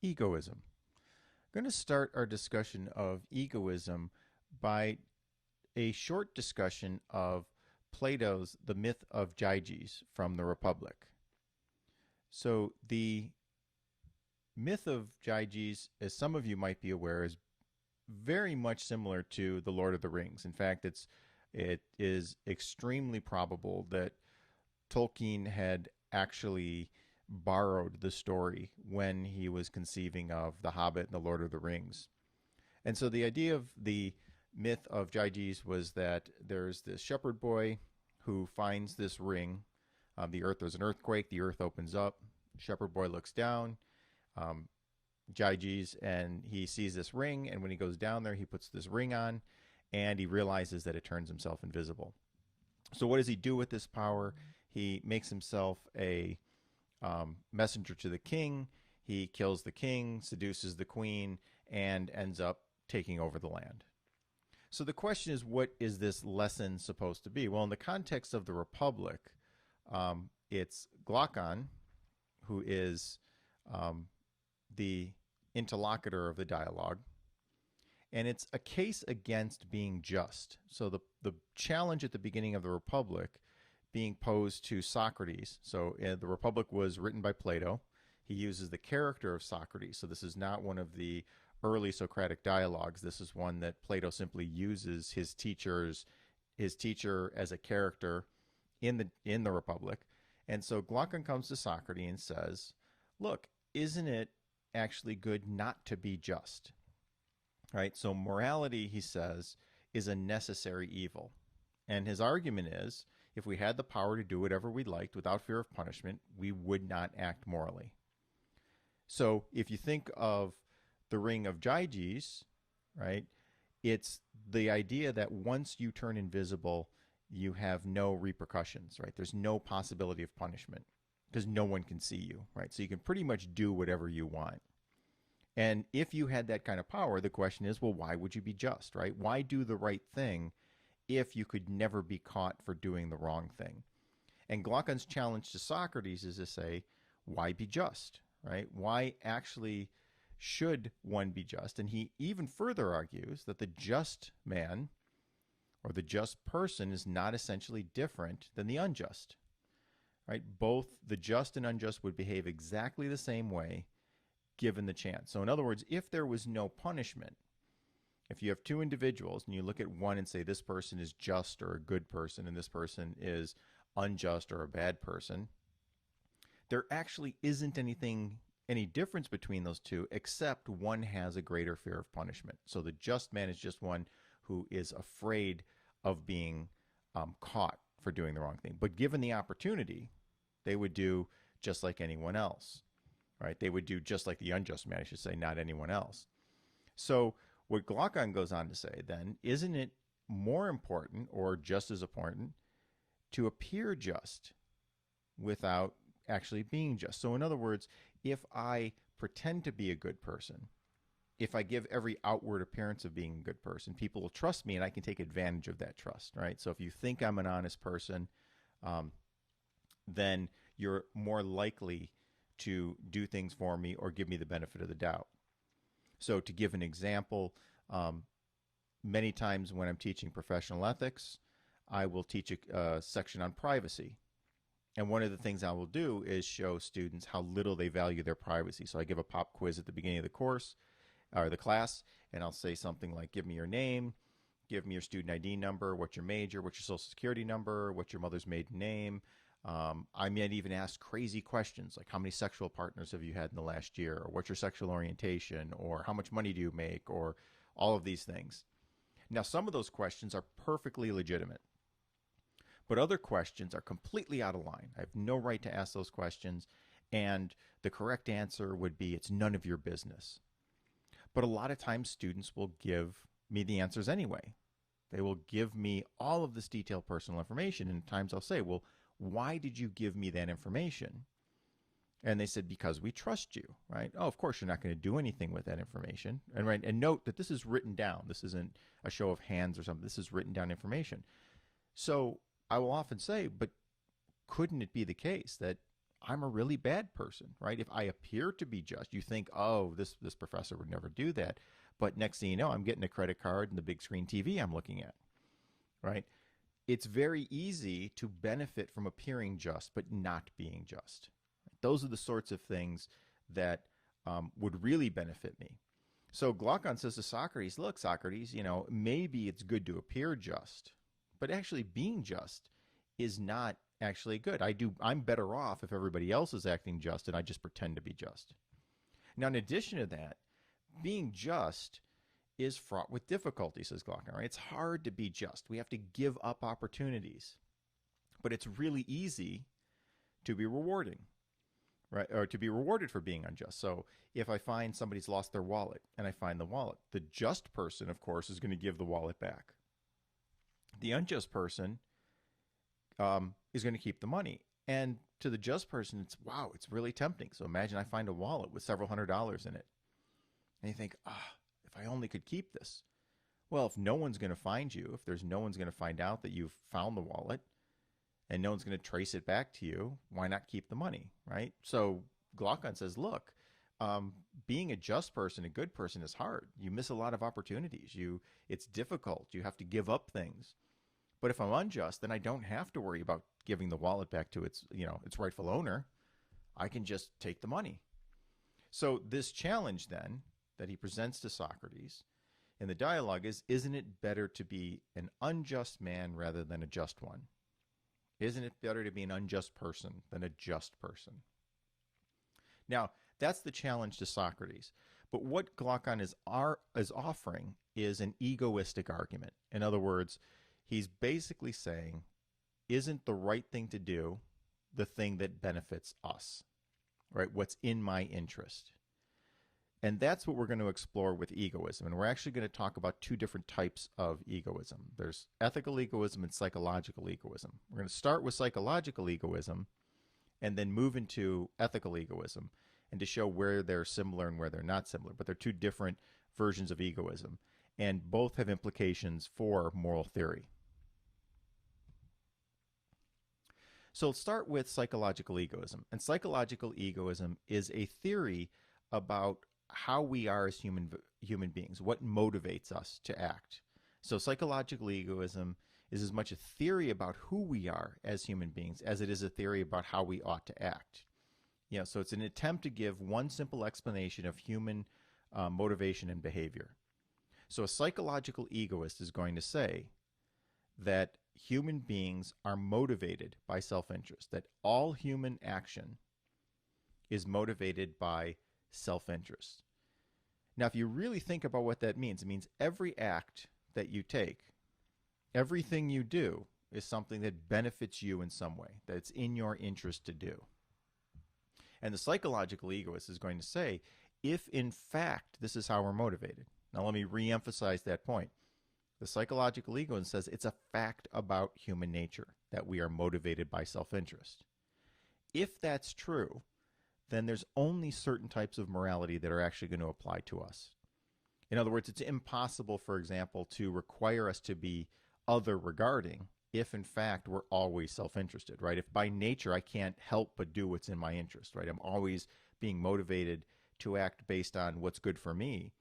Egoism. I'm going to start our discussion of egoism by a short discussion of Plato's The Myth of Gyges from the Republic. So, the myth of Gyges, as some of you might be aware, is very much similar to The Lord of the Rings. In fact, it is extremely probable that Tolkien had actually borrowed the story when he was conceiving of The Hobbit and The Lord of the Rings. And so the idea of the myth of Gyges was that there's this shepherd boy who finds this ring. There's an earthquake, the earth opens up, shepherd boy looks down, um, Gyges, and he sees this ring, and when he goes down there, he puts this ring on, and he realizes that it turns himself invisible. So what does he do with this power? He makes himself a messenger to the king. He kills the king, seduces the queen, and ends up taking over the land. So the question is, what is this lesson supposed to be? Well, in the context of the Republic, it's Glaucon, who is the interlocutor of the dialogue, and it's a case against being just. So the challenge at the beginning of the Republic being posed to Socrates. So the Republic was written by Plato. He uses the character of Socrates. So this is not one of the early Socratic dialogues. This is one that Plato simply uses his teacher as a character in the Republic. And so Glaucon comes to Socrates and says, "Look, isn't it actually good not to be just?" Right? So morality, he says, is a necessary evil. And his argument is, if we had the power to do whatever we liked without fear of punishment, we would not act morally. So if you think of the ring of Gyges, right, it's the idea that once you turn invisible, you have no repercussions, right? There's no possibility of punishment because no one can see you, right? So you can pretty much do whatever you want. And if you had that kind of power, the question is, well, why would you be just, right? Why do the right thing if you could never be caught for doing the wrong thing? And Glaucon's challenge to Socrates is to say, why be just, right? Why actually should one be just? And he even further argues that the just man or the just person is not essentially different than the unjust, right? Both the just and unjust would behave exactly the same way given the chance. So in other words, if there was no punishment, if you have two individuals and you look at one and say this person is just or a good person and this person is unjust or a bad person, there actually isn't any difference between those two except one has a greater fear of punishment. So the just man is just one who is afraid of being caught for doing the wrong thing. But given the opportunity, they would do just like anyone else, right? They would do just like the unjust man, I should say, not anyone else. So what Glaucon goes on to say then, isn't it more important or just as important to appear just without actually being just? So in other words, if I pretend to be a good person, if I give every outward appearance of being a good person, people will trust me and I can take advantage of that trust, right? So if you think I'm an honest person, then you're more likely to do things for me or give me the benefit of the doubt. So to give an example, many times when I'm teaching professional ethics, I will teach a section on privacy. And one of the things I will do is show students how little they value their privacy. So I give a pop quiz at the beginning of the course or the class, and I'll say something like, give me your name, give me your student ID number, what's your major, what's your social security number, what's your mother's maiden name. I might even ask crazy questions like how many sexual partners have you had in the last year, or what's your sexual orientation, or how much money do you make, or all of these things. Now, some of those questions are perfectly legitimate, but other questions are completely out of line. I have no right to ask those questions, and the correct answer would be it's none of your business. But a lot of times students will give me the answers anyway. They will give me all of this detailed personal information, and at times I'll say, well, why did you give me that information? And they said, because we trust you, right? Oh, of course, you're not going to do anything with that information. And, right, and note that this is written down. This isn't a show of hands or something. This is written down information. So I will often say, but couldn't it be the case that I'm a really bad person, right? If I appear to be just, you think, oh, this professor would never do that. But next thing you know, I'm getting a credit card and the big screen TV I'm looking at, right? It's very easy to benefit from appearing just, but not being just. Those are the sorts of things that would really benefit me. So Glaucon says to Socrates, look, Socrates, maybe it's good to appear just, but actually being just is not actually good. I'm better off if everybody else is acting just and I just pretend to be just. Now, in addition to that, being just is fraught with difficulty, says Glaucon, right? It's hard to be just. We have to give up opportunities. But it's really easy to be rewarding, right? Or to be rewarded for being unjust. So if I find somebody's lost their wallet and I find the wallet, the just person, of course, is going to give the wallet back. The unjust person is going to keep the money. And to the just person, it's really tempting. So imagine I find a wallet with several $100s in it. And you think, if I only could keep this. Well, if no one's going to find you, if there's no one's going to find out that you've found the wallet and no one's going to trace it back to you, why not keep the money, right? So Glaucon says, look, being a just person, a good person is hard. You miss a lot of opportunities. It's difficult. You have to give up things. But if I'm unjust, then I don't have to worry about giving the wallet back to its rightful owner. I can just take the money. So this challenge then that he presents to Socrates in the dialogue is, isn't it better to be an unjust man rather than a just one? Isn't it better to be an unjust person than a just person? Now, that's the challenge to Socrates. But what Glaucon is offering is an egoistic argument. In other words, he's basically saying, isn't the right thing to do the thing that benefits us, right? What's in my interest? And that's what we're going to explore with egoism. And we're actually going to talk about two different types of egoism. There's ethical egoism and psychological egoism. We're going to start with psychological egoism and then move into ethical egoism and to show where they're similar and where they're not similar. But they're two different versions of egoism. And both have implications for moral theory. So let's start with psychological egoism. And psychological egoism is a theory about how we are as human beings, what motivates us to act. So psychological egoism is as much a theory about who we are as human beings as it is a theory about how we ought to act. So it's an attempt to give one simple explanation of human motivation and behavior. So a psychological egoist is going to say that human beings are motivated by self-interest, that all human action is motivated by self-interest. Now, if you really think about what that means, it means every act that you take, everything you do is something that benefits you in some way, that it's in your interest to do. And the psychological egoist is going to say, if in fact this is how we're motivated. Now, let me re-emphasize that point. The psychological egoist says it's a fact about human nature that we are motivated by self-interest. If that's true, then there's only certain types of morality that are actually going to apply to us. In other words, it's impossible, for example, to require us to be other regarding if, in fact, we're always self-interested, right? If by nature I can't help but do what's in my interest, right? I'm always being motivated to act based on what's good for me,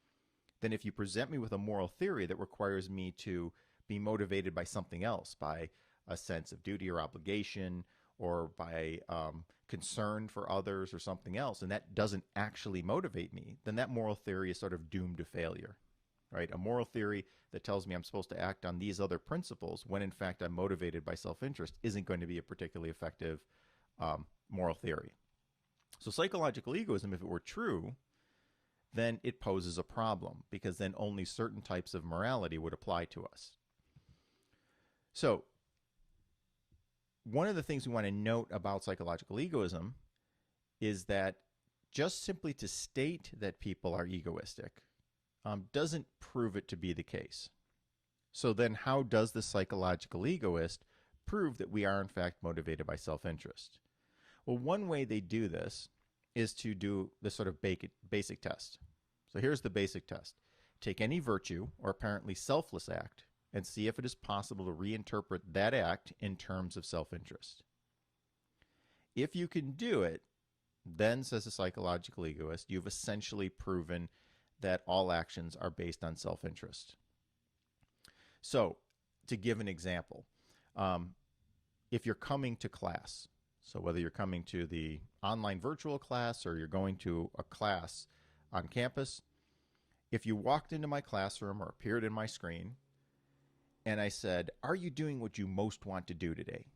then if you present me with a moral theory that requires me to be motivated by something else, by a sense of duty or obligation, or by concern for others or something else, and that doesn't actually motivate me, then that moral theory is sort of doomed to failure, right? A moral theory that tells me I'm supposed to act on these other principles when in fact I'm motivated by self-interest isn't going to be a particularly effective moral theory. So psychological egoism, if it were true, then it poses a problem, because then only certain types of morality would apply to us. So one of the things we want to note about psychological egoism is that just simply to state that people are egoistic doesn't prove it to be the case. So then how does the psychological egoist prove that we are in fact motivated by self-interest? Well, one way they do this is to do this sort of basic test. So here's the basic test. Take any virtue or apparently selfless act and see if it is possible to reinterpret that act in terms of self-interest. If you can do it, then, says the psychological egoist, you've essentially proven that all actions are based on self interest. So, to give an example, um, if you're coming to class, so whether you're coming to the online virtual class or you're going to a class on campus, if you walked into my classroom or appeared in my screen and I said, "Are you doing what you most want to do today?"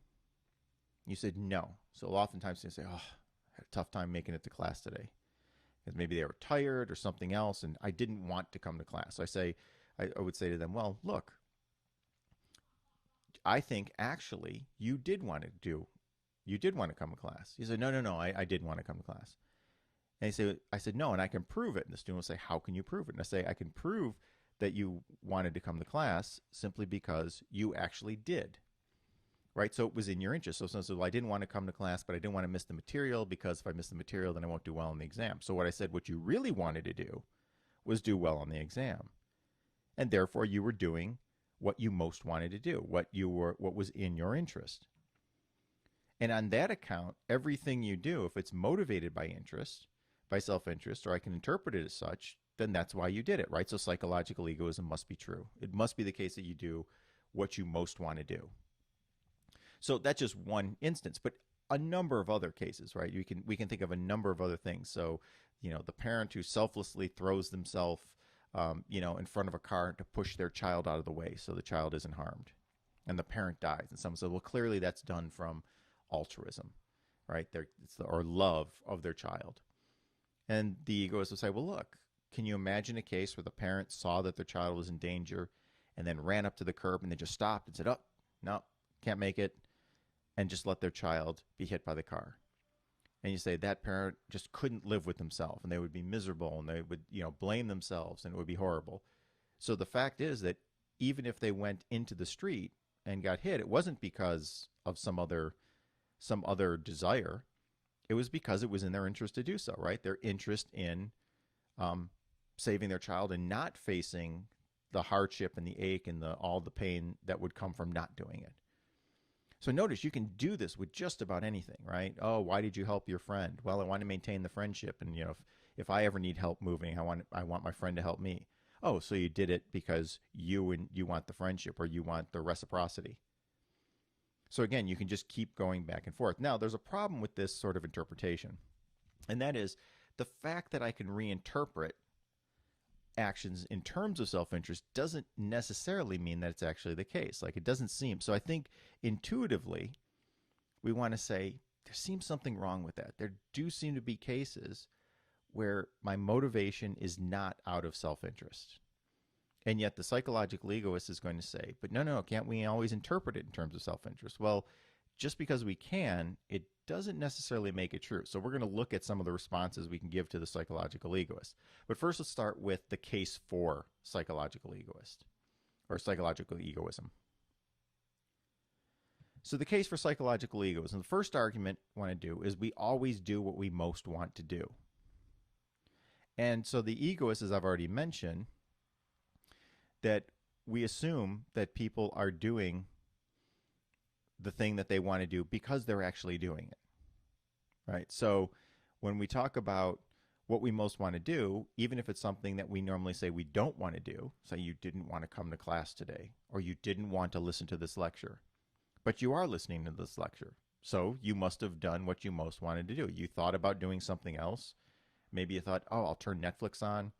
You said no. So oftentimes they say, "Oh, I had a tough time making it to class today." Because maybe they were tired or something else and I didn't want to come to class. So I would say to them, "Well, look, I think actually you did want to come to class." He said, no, I did want to come to class. And I said, no, and I can prove it. And the student will say, how can you prove it? And I say, I can prove that you wanted to come to class simply because you actually did. Right? So it was in your interest. So someone said, well, I didn't want to come to class, but I didn't want to miss the material because if I miss the material, then I won't do well on the exam. So what I said, what you really wanted to do was do well on the exam. And therefore you were doing what you most wanted to do, what was in your interest. And on that account, everything you do, if it's motivated by interest, by self-interest, or I can interpret it as such, then that's why you did it, right? So psychological egoism must be true. It must be the case that you do what you most want to do. So that's just one instance, but a number of other cases, right? We can think of a number of other things. So, the parent who selflessly throws themselves, in front of a car to push their child out of the way so the child isn't harmed, and the parent dies. And someone says, well, clearly that's done from altruism, right? Or love of their child. And the egoist will say, well, look, can you imagine a case where the parent saw that their child was in danger and then ran up to the curb and then just stopped and said, oh, no, can't make it, and just let their child be hit by the car? And you say that parent just couldn't live with themselves and they would be miserable and they would, blame themselves and it would be horrible. So the fact is that even if they went into the street and got hit, it wasn't because of some other desire. It was because it was in their interest to do so, right? Their interest in saving their child and not facing the hardship and the ache and all the pain that would come from not doing it. So notice you can do this with just about anything, right? Oh, why did you help your friend? Well, I want to maintain the friendship, and if I ever need help moving, I want my friend to help me. Oh, so you did it because you want the friendship or you want the reciprocity. So again, you can just keep going back and forth. Now, there's a problem with this sort of interpretation, and that is the fact that I can reinterpret actions in terms of self-interest doesn't necessarily mean that it's actually the case. Like, it doesn't seem. So I think intuitively we want to say there seems something wrong with that. There do seem to be cases where my motivation is not out of self-interest. And yet the psychological egoist is going to say, but no, can't we always interpret it in terms of self-interest? Well, just because we can, it doesn't necessarily make it true. So we're going to look at some of the responses we can give to the psychological egoist. But first, let's start with the case for psychological egoist, or psychological egoism. So the case for psychological egoism, the first argument I want to do is we always do what we most want to do. And so the egoist, as I've already mentioned, that we assume that people are doing the thing that they want to do because they're actually doing it, right? So when we talk about what we most want to do, even if it's something that we normally say we don't want to do, say you didn't want to come to class today, or you didn't want to listen to this lecture, but you are listening to this lecture, so you must have done what you most wanted to do. You thought about doing something else. Maybe you thought, oh, I'll turn Netflix on,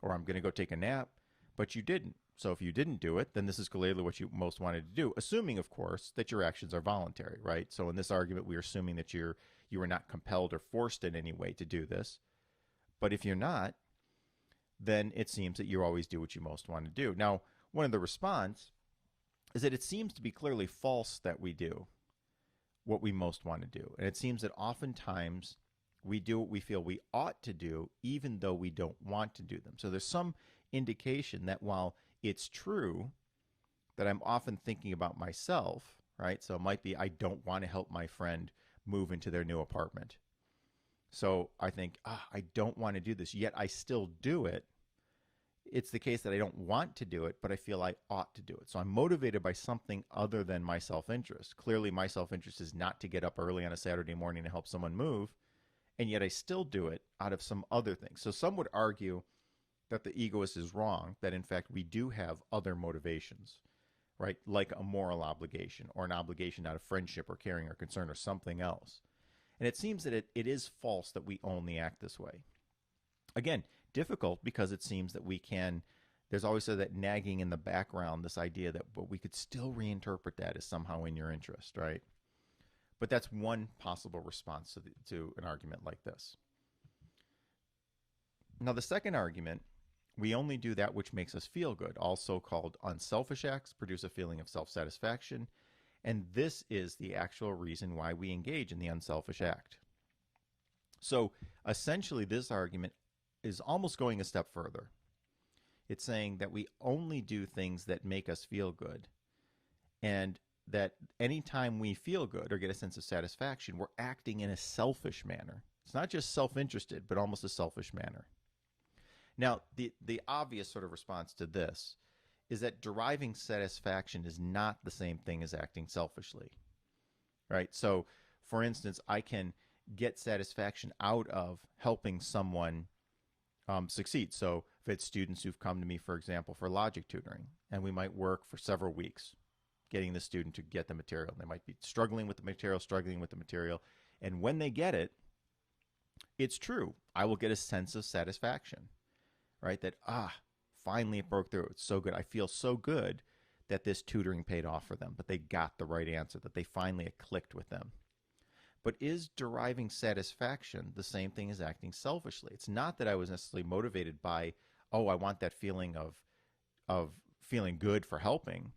or I'm going to go take a nap, but you didn't. So if you didn't do it, then this is clearly what you most wanted to do, assuming, of course, that your actions are voluntary, right? So in this argument, we are assuming that you are not compelled or forced in any way to do this. But if you're not, then it seems that you always do what you most want to do. Now, one of the response is that it seems to be clearly false that we do what we most want to do. And it seems that oftentimes we do what we feel we ought to do, even though we don't want to do them. So there's some indication that while it's true that I'm often thinking about myself, right? So it might be I don't want to help my friend move into their new apartment. So I think, I don't want to do this, yet I still do it. it's the case that I don't want to do it, but I feel I ought to do it. So I'm motivated by something other than my self-interest. Clearly, my self-interest is not to get up early on a Saturday morning to help someone move, and yet I still do it out of some other thing. So some would argue that the egoist is wrong, that in fact we do have other motivations, right? Like a moral obligation or an obligation out of friendship or caring or concern or something else. And it seems that it is false that we only act this way. Again, difficult because it seems that we can, there's always that nagging in the background, this idea that but we could still reinterpret that as somehow in your interest, right? But that's one possible response to an argument like this. Now, the second argument, we only do that which makes us feel good. All so-called unselfish acts produce a feeling of self-satisfaction, and this is the actual reason why we engage in the unselfish act. So essentially, this argument is almost going a step further. It's saying that we only do things that make us feel good, and that anytime we feel good or get a sense of satisfaction, we're acting in a selfish manner. It's not just self-interested, but almost a selfish manner. Now, the obvious sort of response to this is that deriving satisfaction is not the same thing as acting selfishly, right? So, for instance, I can get satisfaction out of helping someone succeed. So if it's students who've come to me, for example, for logic tutoring, and we might work for several weeks getting the student to get the material. They might be struggling with the material, and when they get it, it's true. I will get a sense of satisfaction, right? That, finally it broke through. It's so good. I feel so good that this tutoring paid off for them, that they got the right answer, that they finally it clicked with them. But is deriving satisfaction the same thing as acting selfishly? It's not that I was necessarily motivated by, I want that feeling of feeling good for helping.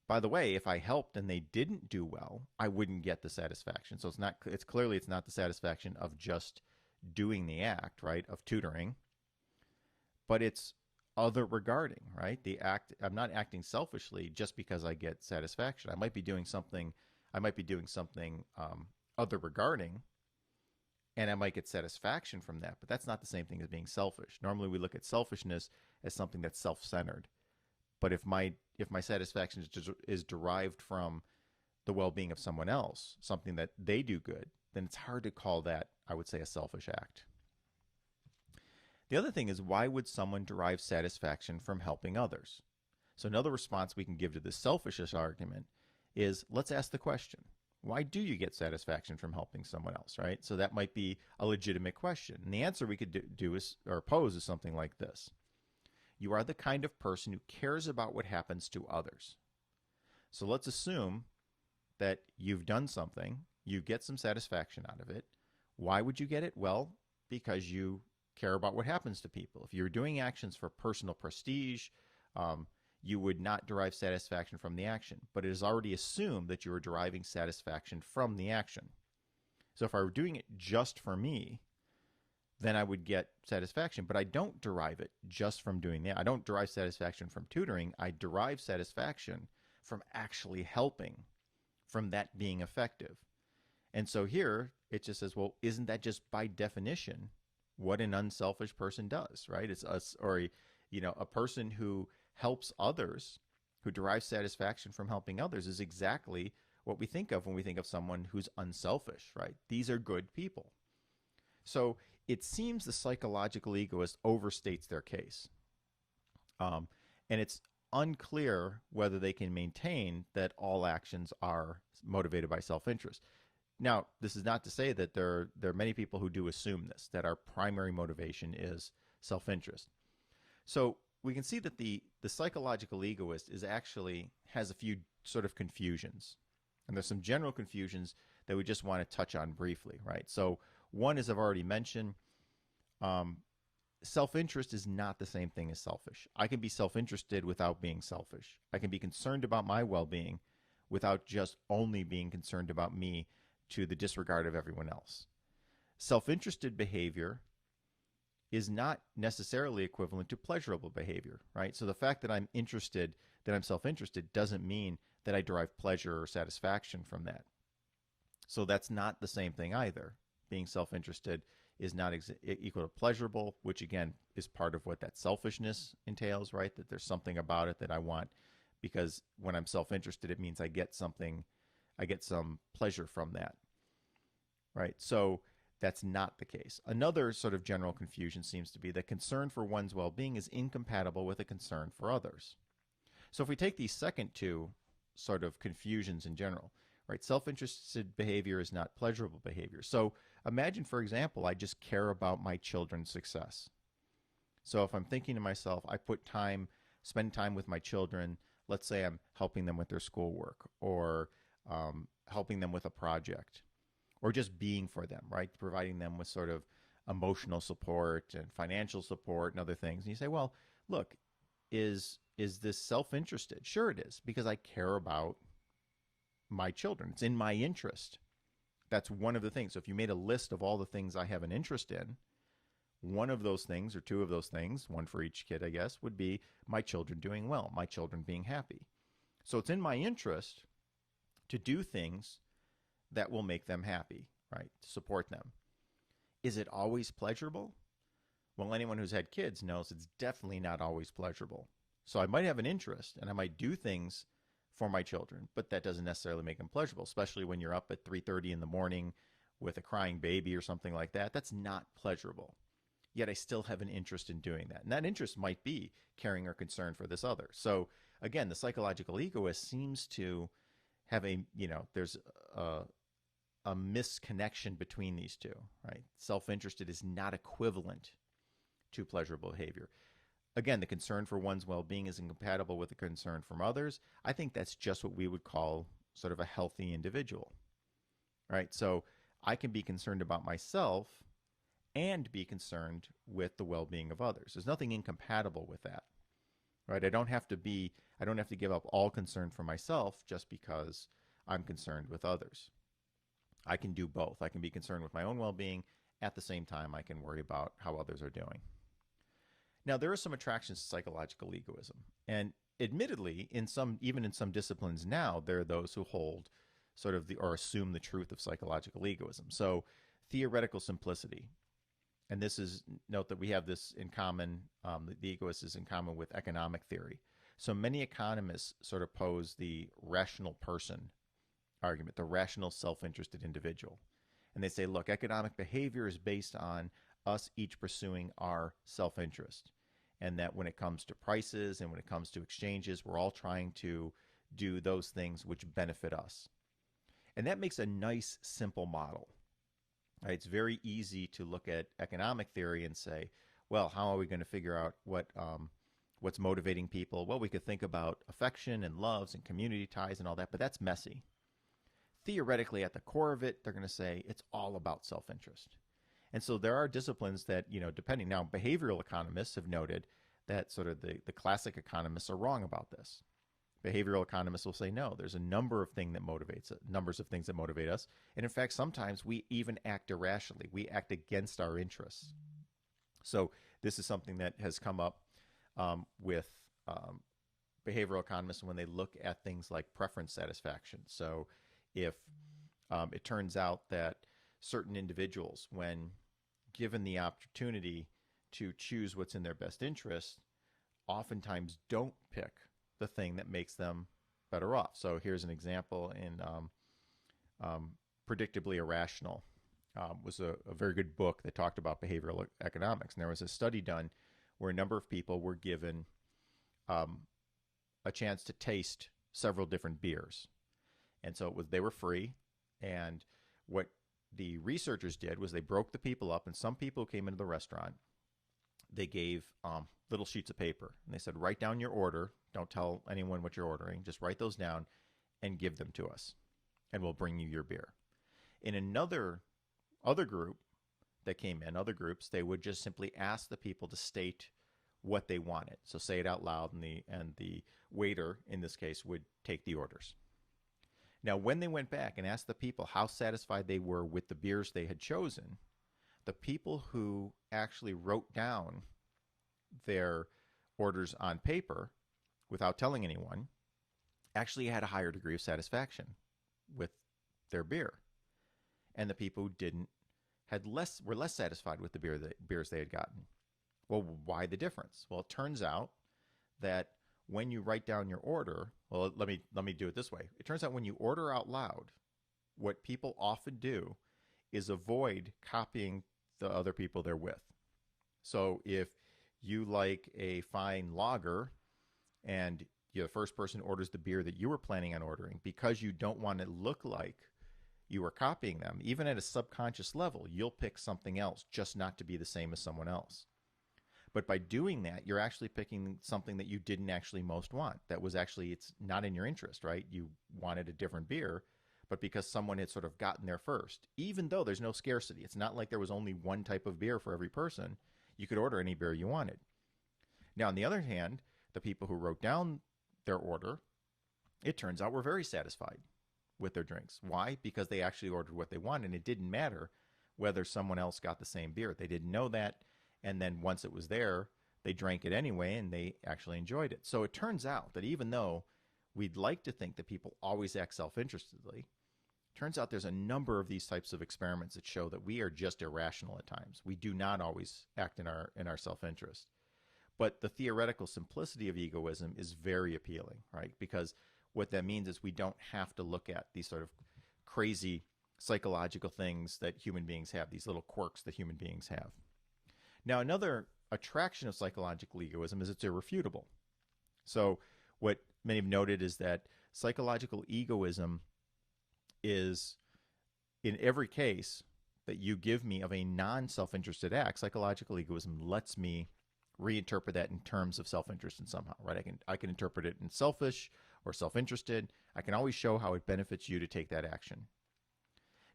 By the way, if I helped and they didn't do well, I wouldn't get the satisfaction. So it's clearly not the satisfaction of just doing the act, right, of tutoring, but it's other regarding, right? I'm not acting selfishly just because I get satisfaction. I might be doing something other regarding, and I might get satisfaction from that, but that's not the same thing as being selfish. Normally we look at selfishness as something that's self-centered. But if my satisfaction is derived from the well-being of someone else, something that they do good, then it's hard to call that, I would say, a selfish act. The other thing is, why would someone derive satisfaction from helping others? So another response we can give to this selfishness argument is, let's ask the question, why do you get satisfaction from helping someone else, right? So that might be a legitimate question. And the answer we could pose is something like this. You are the kind of person who cares about what happens to others. So let's assume that you've done something, you get some satisfaction out of it. Why would you get it? Well, because you care about what happens to people. If you're doing actions for personal prestige, you would not derive satisfaction from the action. But it is already assumed that you are deriving satisfaction from the action. So if I were doing it just for me, then I would get satisfaction. But I don't derive it just from doing that. I don't derive satisfaction from tutoring. I derive satisfaction from actually helping, from that being effective. And so here, it just says, well, isn't that just by definition what an unselfish person does, right? It's us, or a person who helps others, who derives satisfaction from helping others, is exactly what we think of when we think of someone who's unselfish, right? These are good people. So it seems the psychological egoist overstates their case. And it's unclear whether they can maintain that all actions are motivated by self-interest. Now, this is not to say that there are many people who do assume this, that our primary motivation is self-interest. So we can see that the psychological egoist has a few sort of confusions. And there's some general confusions that we just want to touch on briefly, right? So one, as I've already mentioned, self-interest is not the same thing as selfish. I can be self-interested without being selfish. I can be concerned about my well-being without just only being concerned about me to the disregard of everyone else. Self-interested behavior is not necessarily equivalent to pleasurable behavior, right? So the fact that I'm interested, that I'm self-interested, doesn't mean that I derive pleasure or satisfaction from that. So that's not the same thing either. Being self-interested is not equal to pleasurable, which again is part of what that selfishness entails, right? That there's something about it that I want because when I'm self-interested, it means I get something, I get some pleasure from that, right? So that's not the case. Another sort of general confusion seems to be that concern for one's well-being is incompatible with a concern for others. So if we take these second two sort of confusions in general, right? Self-interested behavior is not pleasurable behavior. So imagine, for example, I just care about my children's success. So if I'm thinking to myself, I spend time with my children, let's say I'm helping them with their schoolwork or helping them with a project or just being for them, right? Providing them with sort of emotional support and financial support and other things. And you say, well, look, is this self-interested? Sure it is, because I care about my children. It's in my interest. That's one of the things. So if you made a list of all the things I have an interest in, one of those things or two of those things, one for each kid, I guess, would be my children doing well, my children being happy. So it's in my interest to do things that will make them happy, right? To support them. Is it always pleasurable? Well, anyone who's had kids knows it's definitely not always pleasurable. So I might have an interest and I might do things for my children, but that doesn't necessarily make them pleasurable, especially when you're up at 3:30 in the morning with a crying baby or something like that. That's not pleasurable. Yet I still have an interest in doing that. And that interest might be caring or concern for this other. So again, the psychological egoist seems to have there's a misconnection between these two, right? Self-interested is not equivalent to pleasurable behavior. Again, the concern for one's well-being is incompatible with the concern from others. I think that's just what we would call sort of a healthy individual, right? So I can be concerned about myself and be concerned with the well-being of others. There's nothing incompatible with that, right? I don't have to give up all concern for myself just because I'm concerned with others. I can do both. I can be concerned with my own well-being. At the same time, I can worry about how others are doing. Now, there are some attractions to psychological egoism. And admittedly, even in some disciplines now, there are those who hold sort of or assume the truth of psychological egoism. So theoretical simplicity. And note that we have this in common, the egoist is in common with economic theory. So many economists sort of pose the rational person argument, the rational self-interested individual. And they say, look, economic behavior is based on us each pursuing our self-interest. And that when it comes to prices and when it comes to exchanges, we're all trying to do those things which benefit us. And that makes a nice, simple model. Right? It's very easy to look at economic theory and say, well, how are we going to figure out what's motivating people? Well, we could think about affection and loves and community ties and all that, but that's messy. Theoretically, at the core of it, they're going to say it's all about self-interest. And so there are disciplines that, depending. Now, behavioral economists have noted that sort of the classic economists are wrong about this. Behavioral economists will say, no, there's a number of things that motivate us. And in fact, sometimes we even act irrationally. We act against our interests. So this is something that has come up with behavioral economists when they look at things like preference satisfaction. So if it turns out that certain individuals, when given the opportunity to choose what's in their best interest, oftentimes don't pick the thing that makes them better off. So here's an example in Predictably Irrational. Was a very good book that talked about behavioral economics. And there was a study done where a number of people were given a chance to taste several different beers. And so they were free. And what the researchers did was they broke the people up, and some people who came into the restaurant, they gave little sheets of paper. And they said, write down your order. Don't tell anyone what you're ordering. Just write those down and give them to us, and we'll bring you your beer. In other group that came in, other groups, they would just simply ask the people to state what they wanted. So say it out loud, and the waiter, in this case, would take the orders. Now, when they went back and asked the people how satisfied they were with the beers they had chosen, the people who actually wrote down their orders on paper without telling anyone actually had a higher degree of satisfaction with their beer. And the people who didn't were less satisfied with the beers they had gotten. Well, why the difference? Well, it turns out that when you write down your order, well, let me do it this way. It turns out when you order out loud, what people often do is avoid copying the other people they're with. So if you like a fine lager and the first person orders the beer that you were planning on ordering, because you don't want to look like you were copying them, even at a subconscious level, you'll pick something else just not to be the same as someone else. But by doing that, you're actually picking something that you didn't actually most want. That was actually, it's not in your interest, right? You wanted a different beer, but because someone had sort of gotten there first, even though there's no scarcity, it's not like there was only one type of beer for every person. You could order any beer you wanted. Now, on the other hand, the people who wrote down their order, it turns out were very satisfied with their drinks. Why? Because they actually ordered what they wanted, and it didn't matter whether someone else got the same beer. They didn't know that, and then once it was there, they drank it anyway, and they actually enjoyed it. So it turns out that even though we'd like to think that people always act self-interestedly, turns out there's a number of these types of experiments that show that we are just irrational at times. We do not always act in our self-interest. But the theoretical simplicity of egoism is very appealing, right? Because what that means is we don't have to look at these sort of crazy psychological things that human beings have, these little quirks that human beings have. Now, another attraction of psychological egoism is it's irrefutable. So what many have noted is that psychological egoism is, in every case that you give me of a non-self-interested act, psychological egoism lets me reinterpret that in terms of self-interest in somehow, right? I can interpret it in selfish or self-interested. I can always show how it benefits you to take that action.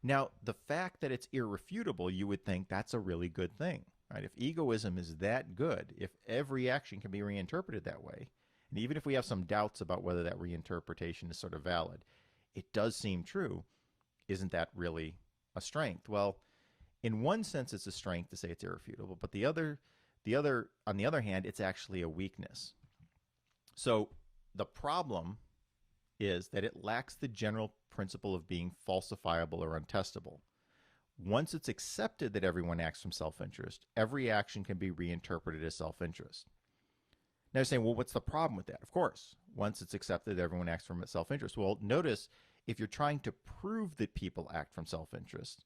Now, the fact that it's irrefutable, you would think that's a really good thing, right? If egoism is that good, if every action can be reinterpreted that way, and even if we have some doubts about whether that reinterpretation is sort of valid, it does seem true. Isn't that really a strength? Well, in one sense, it's a strength to say it's irrefutable, but on the other hand, it's actually a weakness. So the problem is that it lacks the general principle of being falsifiable or untestable. Once it's accepted that everyone acts from self-interest, every action can be reinterpreted as self-interest. Now you're saying, well, what's the problem with that? Of course, once it's accepted that everyone acts from self-interest. Well, notice if you're trying to prove that people act from self-interest,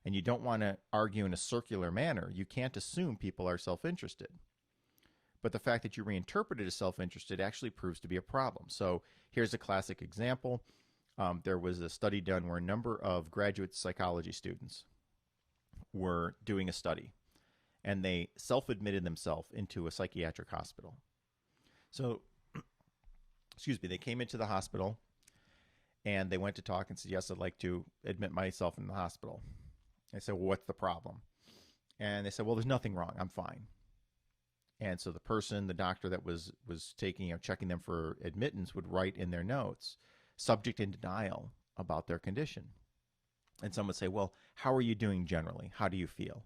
and you don't want to argue in a circular manner, you can't assume people are self-interested. But the fact that you reinterpret it as self-interested actually proves to be a problem. So here's a classic example. There was a study done where a number of graduate psychology students were doing a study, and they self-admitted themselves into a psychiatric hospital. So, they came into the hospital, and they went to talk and said, yes, I'd like to admit myself in the hospital. I said, well, what's the problem? And they said, well, there's nothing wrong. I'm fine. And so the doctor that was taking, checking them for admittance would write in their notes, subject in denial about their condition. And some would say, well, how are you doing generally? How do you feel?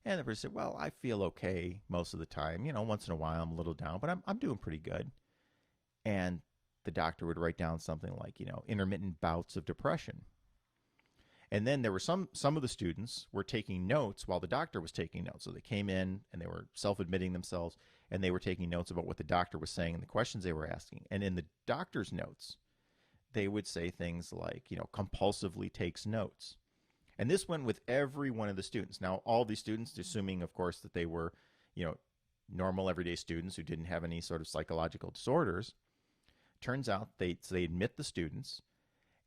And the person said, well, I feel okay most of the time. Once in a while I'm a little down, but I'm doing pretty good. And the doctor would write down something like, intermittent bouts of depression. And then there were some of the students were taking notes while the doctor was taking notes. So they came in and they were self-admitting themselves, and they were taking notes about what the doctor was saying and the questions they were asking. And in the doctor's notes, they would say things like, compulsively takes notes. And this went with every one of the students. Now, all these students, assuming, of course, that they were, normal everyday students who didn't have any sort of psychological disorders, turns out they admit the students.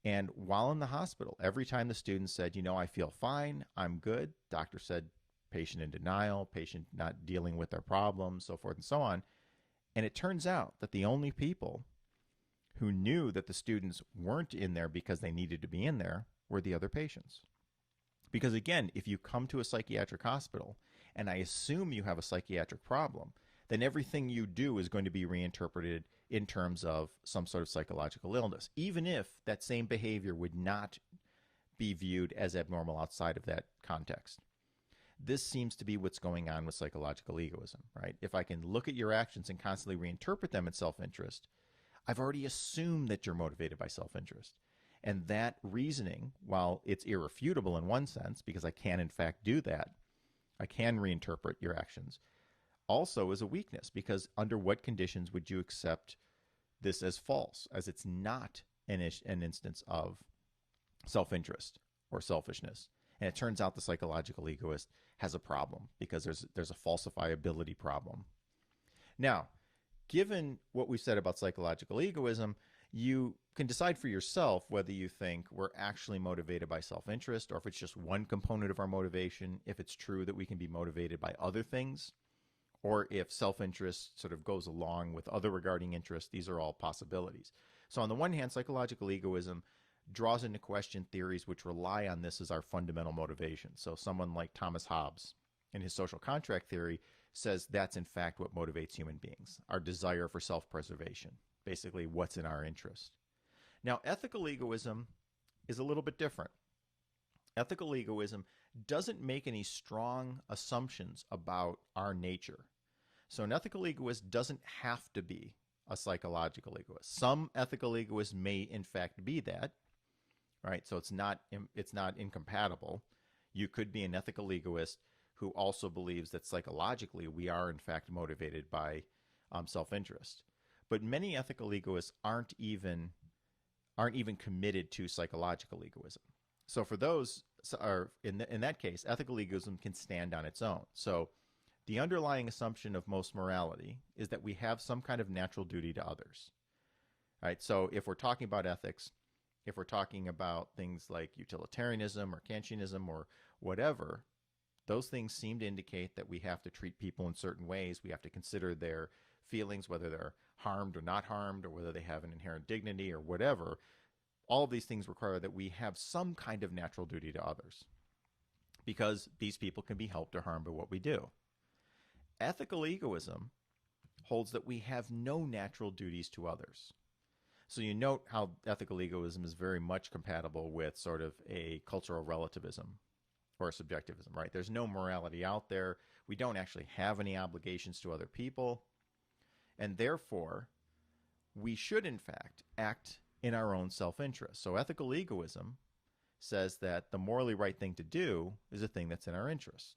And while in the hospital, every time the student said, I feel fine, I'm good, doctor said, patient in denial, patient not dealing with their problems, so forth and so on. And it turns out that the only people who knew that the students weren't in there because they needed to be in there were the other patients. Because again, if you come to a psychiatric hospital and I assume you have a psychiatric problem, then everything you do is going to be reinterpreted in terms of some sort of psychological illness, even if that same behavior would not be viewed as abnormal outside of that context. This seems to be what's going on with psychological egoism, right? If I can look at your actions and constantly reinterpret them in self-interest, I've already assumed that you're motivated by self-interest. And that reasoning, while it's irrefutable in one sense, because I can in fact do that, I can reinterpret your actions, also is a weakness, because under what conditions would you accept this as false, as it's not an instance of self-interest or selfishness? And it turns out the psychological egoist has a problem, because there's a falsifiability problem. Now, given what we said about psychological egoism, you can decide for yourself whether you think we're actually motivated by self-interest, or if it's just one component of our motivation, if it's true that we can be motivated by other things, or if self-interest sort of goes along with other regarding interests. These are all possibilities. So on the one hand, psychological egoism draws into question theories which rely on this as our fundamental motivation. So someone like Thomas Hobbes, in his social contract theory, says that's in fact what motivates human beings, our desire for self-preservation, basically what's in our interest. Now, ethical egoism is a little bit different. Ethical egoism doesn't make any strong assumptions about our nature. So an ethical egoist doesn't have to be a psychological egoist. Some ethical egoists may in fact be that, right? So it's not incompatible. You could be an ethical egoist who also believes that psychologically we are in fact motivated by self-interest. But many ethical egoists aren't even committed to psychological egoism. So for those, in that case, ethical egoism can stand on its own. So the underlying assumption of most morality is that we have some kind of natural duty to others. Right? So if we're talking about ethics, if we're talking about things like utilitarianism or Kantianism or whatever, those things seem to indicate that we have to treat people in certain ways. We have to consider their feelings, whether they're harmed or not harmed, or whether they have an inherent dignity or whatever. All of these things require that we have some kind of natural duty to others, because these people can be helped or harmed by what we do. Ethical egoism holds that we have no natural duties to others. So you note how ethical egoism is very much compatible with sort of a cultural relativism or subjectivism, right? There's no morality out there. We don't actually have any obligations to other people. And therefore, we should, in fact, act in our own self-interest. So ethical egoism says that the morally right thing to do is a thing that's in our interest.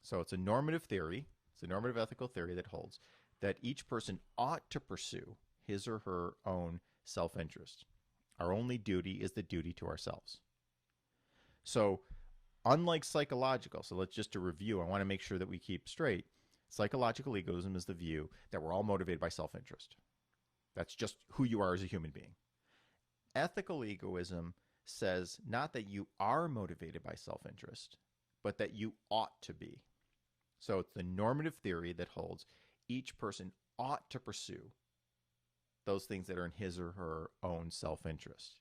So it's a normative theory. It's a normative ethical theory that holds that each person ought to pursue his or her own self-interest. Our only duty is the duty to ourselves. So unlike psychological, so let's just to review, I want to make sure that we keep straight. Psychological egoism is the view that we're all motivated by self-interest. That's just who you are as a human being. Ethical egoism says not that you are motivated by self-interest, but that you ought to be. So it's the normative theory that holds each person ought to pursue those things that are in his or her own self-interest.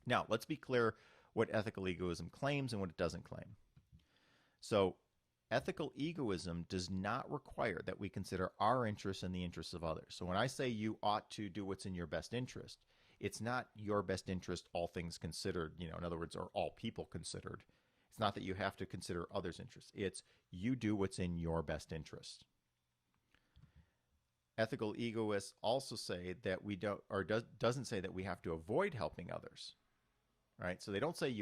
Now, let's be clear what ethical egoism claims and what it doesn't claim. So ethical egoism does not require that we consider our interests and the interests of others. So when I say you ought to do what's in your best interest, it's not your best interest, all things considered, in other words, or all people considered. It's not that you have to consider others' interests. It's you do what's in your best interest. Ethical egoists also say that we don't, or doesn't say that we have to avoid helping others, right? So they don't say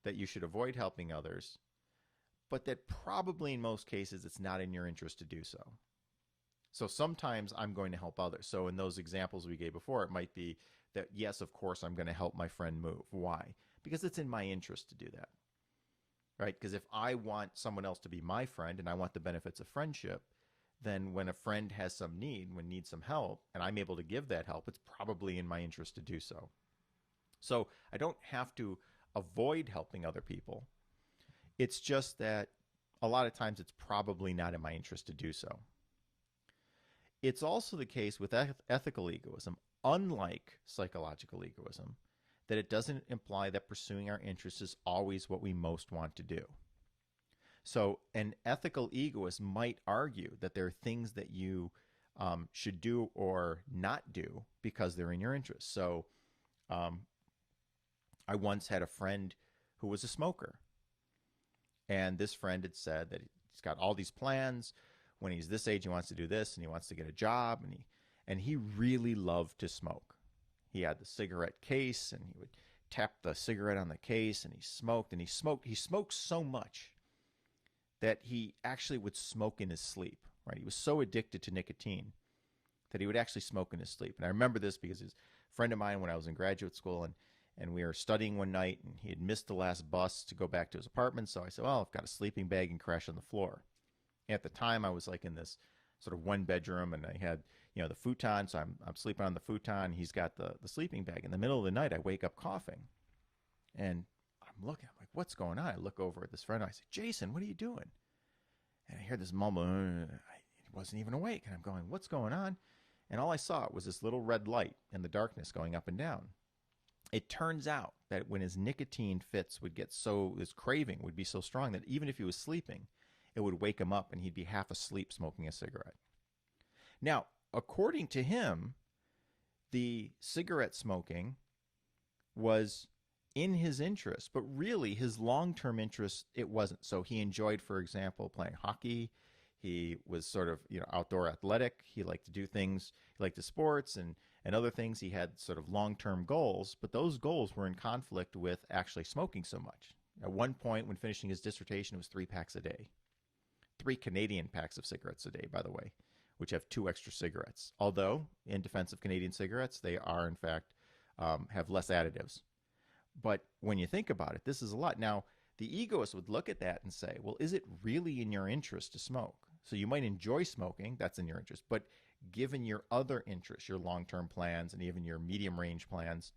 that you should avoid helping others, but that probably in most cases it's not in your interest to do so. So sometimes I'm going to help others. So in those examples we gave before, it might be that, yes, of course, I'm going to help my friend move. Why? Because it's in my interest to do that, right? Because if I want someone else to be my friend and I want the benefits of friendship, then when a friend has some need, needs some help, and I'm able to give that help, it's probably in my interest to do so. So I don't have to avoid helping other people. It's just that a lot of times it's probably not in my interest to do so. It's also the case with ethical egoism, unlike psychological egoism, that it doesn't imply that pursuing our interests is always what we most want to do. So an ethical egoist might argue that there are things that you should do or not do because they're in your interest. So I once had a friend who was a smoker. And this friend had said that he's got all these plans. When he's this age, he wants to do this, and he wants to get a job, and he really loved to smoke. He had the cigarette case, and he would tapped the cigarette on the case, and he smoked, and he smoked so much that he actually would smoke in his sleep, right? He was so addicted to nicotine that he would actually smoke in his sleep. And I remember this because he was a friend of mine when I was in graduate school, and we were studying one night, and he had missed the last bus to go back to his apartment. So I said, well, I've got a sleeping bag and crash on the floor. And at the time, I was like in this sort of one bedroom, and I had, the futon. So I'm sleeping on the futon. He's got the sleeping bag. In the middle of the night, I wake up coughing, and I'm looking. I'm like, what's going on? I look over at this friend. I say, Jason, what are you doing? And I hear this mumble. He wasn't even awake. And I'm going, what's going on? And all I saw was this little red light in the darkness going up and down. It turns out that when his nicotine fits would get so, his craving would be so strong that even if he was sleeping, it would wake him up and he'd be half asleep smoking a cigarette. Now, according to him, the cigarette smoking was in his interest, but really his long-term interest, it wasn't. So he enjoyed, for example, playing hockey. He was sort of, outdoor athletic. He liked to do things. He liked the sports and other things. He had sort of long-term goals, but those goals were in conflict with actually smoking so much. At one point, when finishing his dissertation, it was 3 packs a day. 3 Canadian packs of cigarettes a day, by the way, which have 2 extra cigarettes. Although, in defense of Canadian cigarettes, they are, in fact, have less additives. But when you think about it, this is a lot. Now, the egoist would look at that and say, well, is it really in your interest to smoke? So you might enjoy smoking, that's in your interest, but given your other interests, your long-term plans and even your medium-range plans,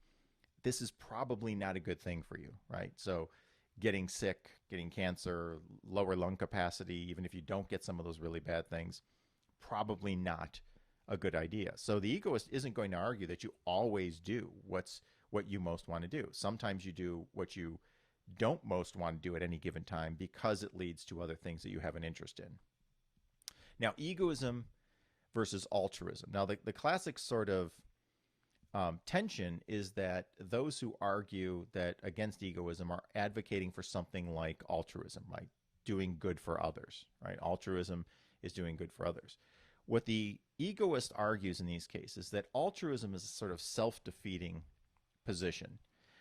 this is probably not a good thing for you, right? So getting sick, getting cancer, lower lung capacity, even if you don't get some of those really bad things, probably not a good idea. So the egoist isn't going to argue that you always do what you most want to do. Sometimes you do what you don't most want to do at any given time because it leads to other things that you have an interest in. Now, egoism versus altruism. Now, the classic sort of tension is that those who argue that against egoism are advocating for something like altruism, like doing good for others, right? Altruism is doing good for others. What the egoist argues in these cases is that altruism is a sort of self-defeating position.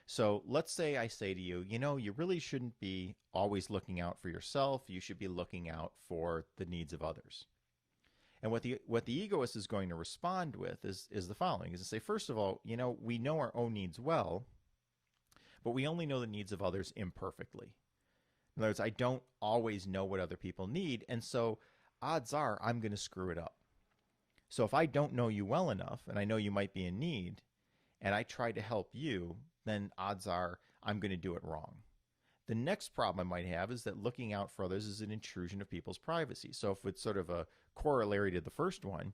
So let's say I say to you, you really shouldn't be always looking out for yourself. You should be looking out for the needs of others. And what the egoist is going to respond with is the following, is to say, first of all, we know our own needs well, but we only know the needs of others imperfectly. In other words, I don't always know what other people need, and so odds are I'm going to screw it up. So if I don't know you well enough, and I know you might be in need, and I try to help you, then odds are I'm going to do it wrong. The next problem I might have is that looking out for others is an intrusion of people's privacy. So if it's sort of a corollary to the first one,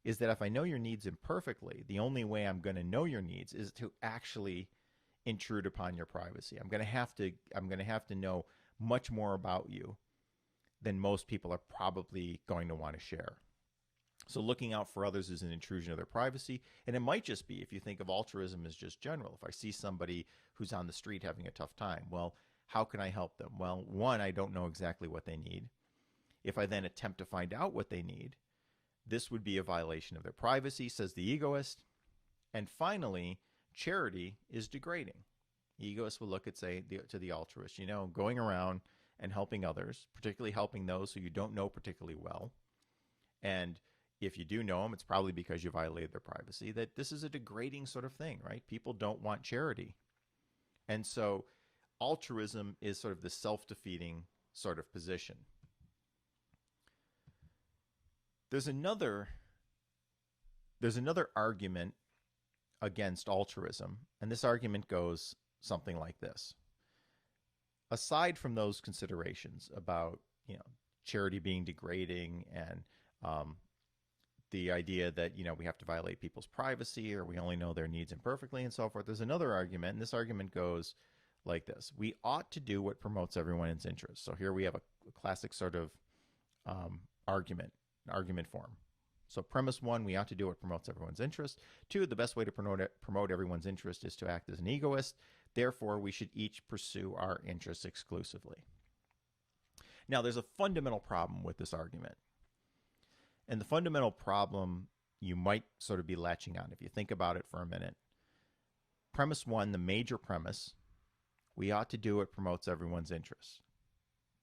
is that if I know your needs imperfectly, the only way I'm going to know your needs is to actually intrude upon your privacy. I'm going to have to know much more about you than most people are probably going to want to share. So looking out for others is an intrusion of their privacy. And it might just be, if you think of altruism as just general, if I see somebody who's on the street having a tough time, well, how can I help them? Well, one, I don't know exactly what they need. If I then attempt to find out what they need, this would be a violation of their privacy, says the egoist. And finally, charity is degrading. The egoist will look at, say, to the altruist, going around and helping others, particularly helping those who you don't know particularly well. And if you do know them, it's probably because you violated their privacy, that this is a degrading sort of thing, right? People don't want charity. And so altruism is sort of the self-defeating sort of position. There's another argument against altruism, and this argument goes something like this. Aside from those considerations about, charity being degrading and the idea that, we have to violate people's privacy or we only know their needs imperfectly and so forth, there's another argument, and this argument goes like this. We ought to do what promotes everyone's interest. So here we have a classic sort of argument form. So premise 1, we ought to do what promotes everyone's interest. 2, the best way to promote everyone's interest is to act as an egoist. Therefore, we should each pursue our interests exclusively. Now, there's a fundamental problem with this argument. And the fundamental problem you might sort of be latching on, if you think about it for a minute. premise one, the major premise, we ought to do what promotes everyone's interests.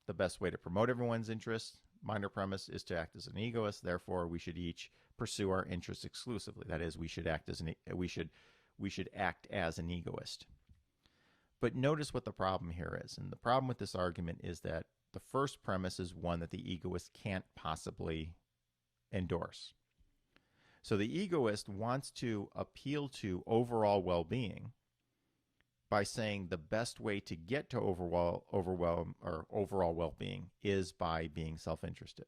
The best way to promote everyone's interests, minor premise, is to act as an egoist. Therefore, we should each pursue our interests exclusively. That is, we should act as an egoist. But notice what the problem here is. And the problem with this argument is that the first premise is one that the egoist can't possibly endorse. So the egoist wants to appeal to overall well-being by saying the best way to get to overall well-being is by being self-interested.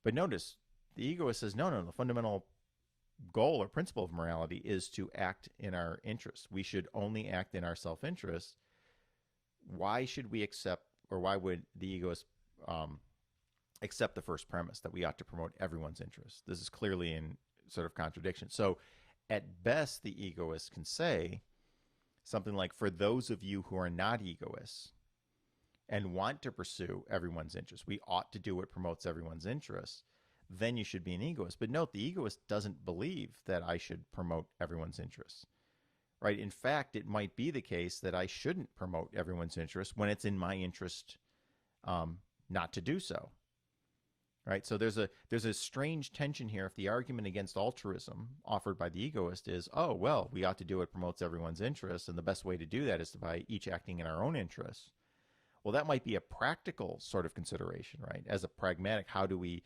But notice, the egoist says, no, the fundamental goal or principle of morality is to act in our interests. We should only act in our self-interest. Why should we accept, or why would the egoist accept the first premise that we ought to promote everyone's interests? This is clearly in sort of contradiction. So at best, the egoist can say something like, for those of you who are not egoists and want to pursue everyone's interests, we ought to do what promotes everyone's interests, then you should be an egoist. But note, the egoist doesn't believe that I should promote everyone's interests, right? In fact, it might be the case that I shouldn't promote everyone's interests when it's in my interest not to do so, right? So there's a strange tension here if the argument against altruism offered by the egoist is, oh, well, we ought to do what promotes everyone's interests, and the best way to do that is by each acting in our own interests. Well, that might be a practical sort of consideration, right? As a pragmatic, how do we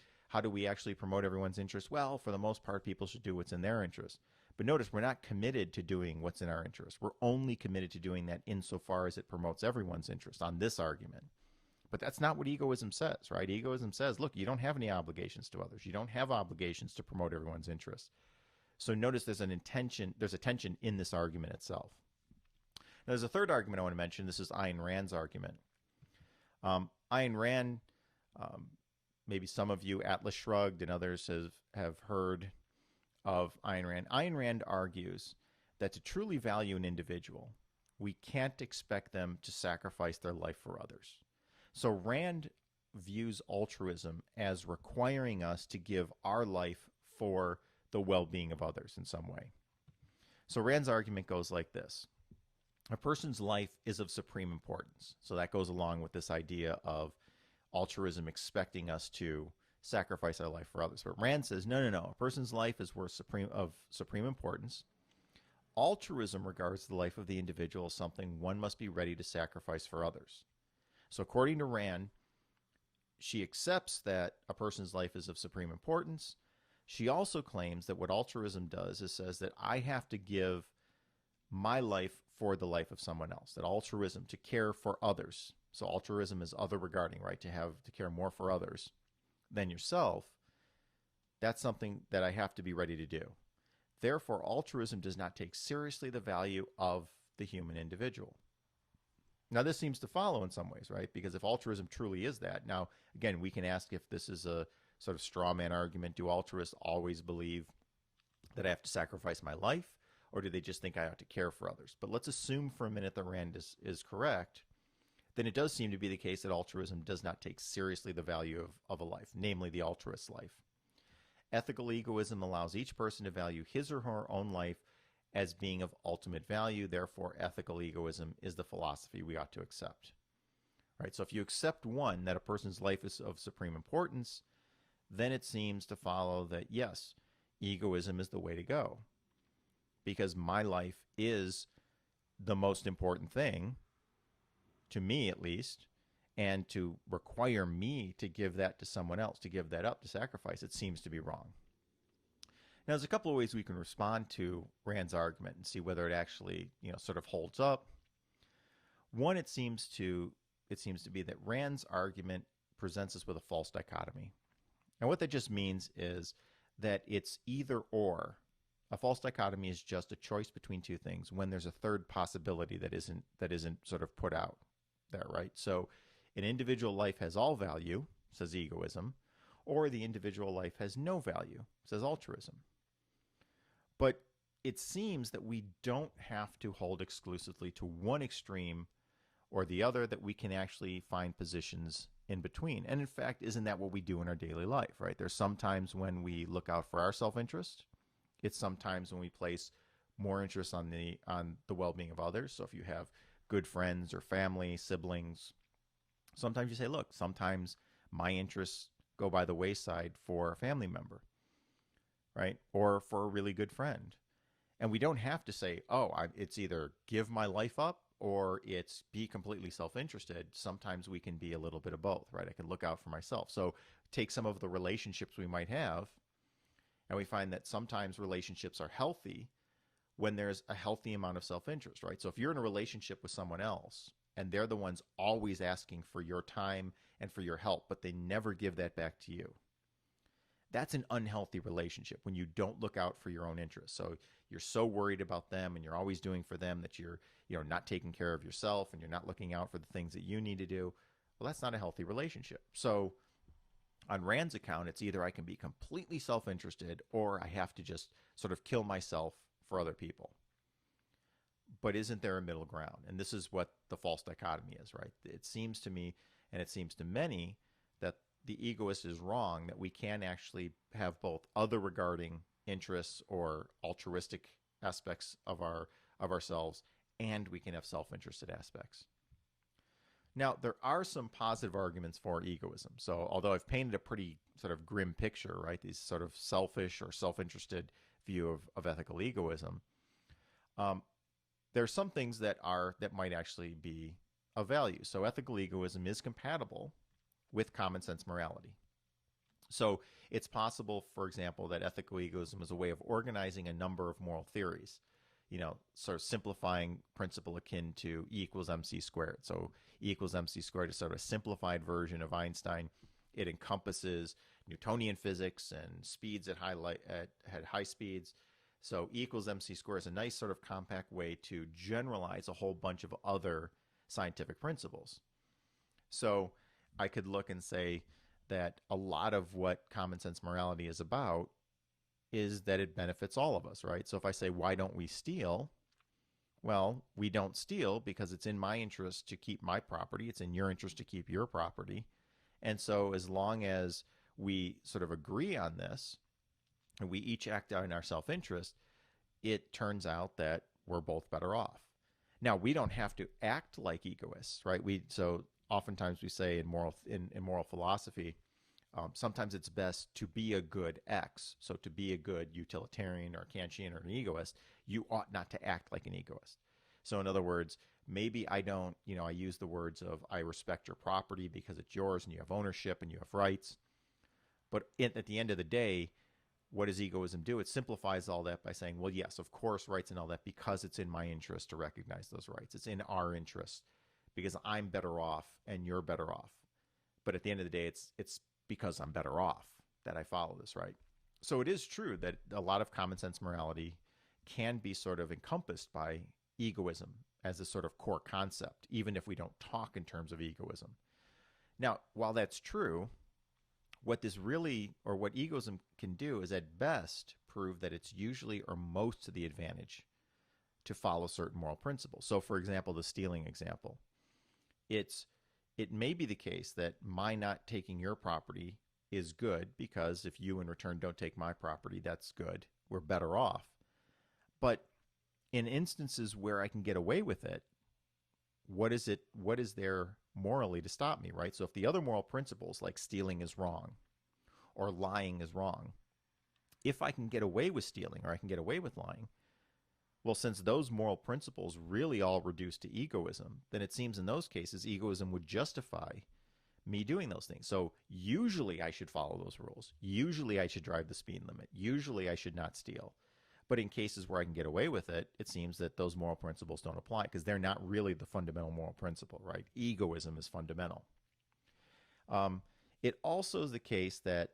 actually promote everyone's interests? Well, for the most part, people should do what's in their interest. But notice, we're not committed to doing what's in our interest. We're only committed to doing that insofar as it promotes everyone's interest on this argument. But that's not what egoism says, right? Egoism says, look, you don't have any obligations to others. You don't have obligations to promote everyone's interests. So notice there's a tension in this argument itself. Now, there's a third argument I want to mention. This is Ayn Rand's argument. Ayn Rand, maybe some of you, Atlas Shrugged and others have heard of Ayn Rand. Ayn Rand argues that to truly value an individual, we can't expect them to sacrifice their life for others. So Rand views altruism as requiring us to give our life for the well-being of others in some way. So Rand's argument goes like this. A person's life is of supreme importance. So that goes along with this idea of altruism expecting us to sacrifice our life for others. But Rand says, no. A person's life is of supreme importance. Altruism regards the life of the individual as something one must be ready to sacrifice for others. So according to Rand, she accepts that a person's life is of supreme importance. She also claims that what altruism does is says that I have to give my life for the life of someone else. That altruism, to care for others. So altruism is other regarding, right? To care more for others than yourself. That's something that I have to be ready to do. Therefore, altruism does not take seriously the value of the human individual. Now, this seems to follow in some ways, right? Because if altruism truly is that, now, again, we can ask if this is a sort of straw man argument. Do altruists always believe that I have to sacrifice my life, or do they just think I ought to care for others? But let's assume for a minute that Rand is correct. Then it does seem to be the case that altruism does not take seriously the value of a life, namely the altruist's life. Ethical egoism allows each person to value his or her own life as being of ultimate value. Therefore, ethical egoism is the philosophy we ought to accept. Right? So if you accept one, that a person's life is of supreme importance, then it seems to follow that, yes, egoism is the way to go. Because my life is the most important thing, to me at least, and to require me to give that to someone else, to give that up, to sacrifice, it seems to be wrong. Now, there's a couple of ways we can respond to Rand's argument and see whether it actually, sort of holds up. One, it seems to be that Rand's argument presents us with a false dichotomy. And what that just means is that it's either or. A false dichotomy is just a choice between two things when there's a third possibility that isn't sort of put out there, right? So an individual life has all value, says egoism, or the individual life has no value, says altruism. But it seems that we don't have to hold exclusively to one extreme or the other, that we can actually find positions in between. And in fact, isn't that what we do in our daily life, right? There's sometimes when we look out for our self-interest. It's sometimes when we place more interest on the well-being of others. So if you have good friends or family, siblings, sometimes you say, look, sometimes my interests go by the wayside for a family member, right? Or for a really good friend. And we don't have to say, oh, it's either give my life up or it's be completely self-interested. Sometimes we can be a little bit of both, right? I can look out for myself. So take some of the relationships we might have, and we find that sometimes relationships are healthy when there's a healthy amount of self-interest, right? So if you're in a relationship with someone else and they're the ones always asking for your time and for your help, but they never give that back to you, that's an unhealthy relationship when you don't look out for your own interests. So you're so worried about them and you're always doing for them that you're not taking care of yourself and you're not looking out for the things that you need to do. Well, that's not a healthy relationship. So on Rand's account, it's either I can be completely self-interested or I have to just sort of kill myself for other people. But isn't there a middle ground? And this is what the false dichotomy is, right? It seems to me, and it seems to many, that the egoist is wrong, that we can actually have both other regarding interests or altruistic aspects of ourselves, and we can have self-interested aspects. Now, there are some positive arguments for egoism. So although I've painted a pretty sort of grim picture, right, these sort of selfish or self-interested view of ethical egoism, there are some things that might actually be of value. So ethical egoism is compatible with common sense morality. So it's possible, for example, that ethical egoism is a way of organizing a number of moral theories, sort of simplifying principle akin to E equals mc squared. So E equals mc squared is sort of a simplified version of Einstein. It encompasses Newtonian physics and speeds at high speeds. So E equals mc squared is a nice sort of compact way to generalize a whole bunch of other scientific principles. So I could look and say that a lot of what common sense morality is about is that it benefits all of us, right? So if I say, why don't we steal? Well, we don't steal because it's in my interest to keep my property. It's in your interest to keep your property. And so as long as we sort of agree on this, and we each act out in our self-interest, it turns out that we're both better off. Now, we don't have to act like egoists, right? So oftentimes we say in moral philosophy, sometimes it's best to be a good X. So to be a good utilitarian or Kantian or an egoist, you ought not to act like an egoist. So in other words, maybe I don't, I use the words of I respect your property because it's yours and you have ownership and you have rights. But at the end of the day, what does egoism do? It simplifies all that by saying, well, yes, of course, rights and all that, because it's in my interest to recognize those rights. It's in our interest because I'm better off and you're better off. But at the end of the day, it's because I'm better off that I follow this, right? So it is true that a lot of common sense morality can be sort of encompassed by egoism as a sort of core concept, even if we don't talk in terms of egoism. Now, while that's true, what egoism can do is at best prove that it's usually or most to the advantage to follow certain moral principles. So for example, the stealing example, it may be the case that my not taking your property is good because if you in return don't take my property, that's good. We're better off. But in instances where I can get away with it, what is there morally to stop me, right? So if the other moral principles like stealing is wrong or lying is wrong, if I can get away with stealing or I can get away with lying, well, since those moral principles really all reduce to egoism, then it seems in those cases egoism would justify me doing those things. So usually I should follow those rules. Usually I should drive the speed limit. Usually I should not steal. But in cases where I can get away with it, it seems that those moral principles don't apply because they're not really the fundamental moral principle, right? Egoism is fundamental. It also is the case that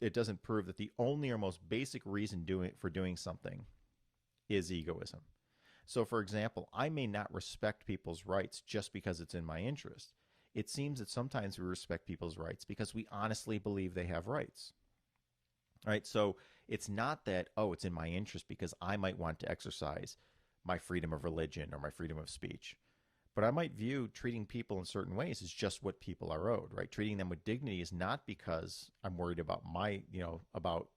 it doesn't prove that the only or most basic reason for doing something is egoism. So, for example, I may not respect people's rights just because it's in my interest. It seems that sometimes we respect people's rights because we honestly believe they have rights. Right? So it's not that, it's in my interest because I might want to exercise my freedom of religion or my freedom of speech. But I might view treating people in certain ways as just what people are owed, right? Treating them with dignity is not because I'm worried about about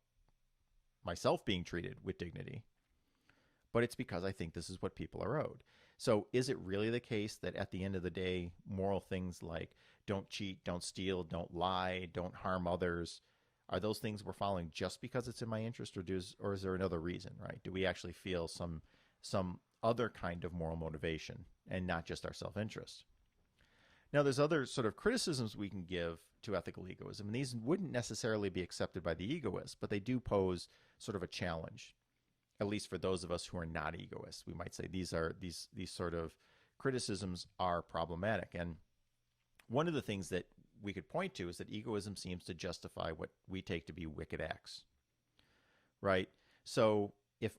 myself being treated with dignity. but it's because I think this is what people are owed. So is it really the case that at the end of the day, moral things like don't cheat, don't steal, don't lie, don't harm others, are those things we're following just because it's in my interest, or is there another reason, right? Do we actually feel some other kind of moral motivation and not just our self-interest? Now, there's other sort of criticisms we can give to ethical egoism, and these wouldn't necessarily be accepted by the egoist, but they do pose sort of a challenge, at least for those of us who are not egoists. We might say these sort of criticisms are problematic. And one of the things that we could point to is that egoism seems to justify what we take to be wicked acts, right? So if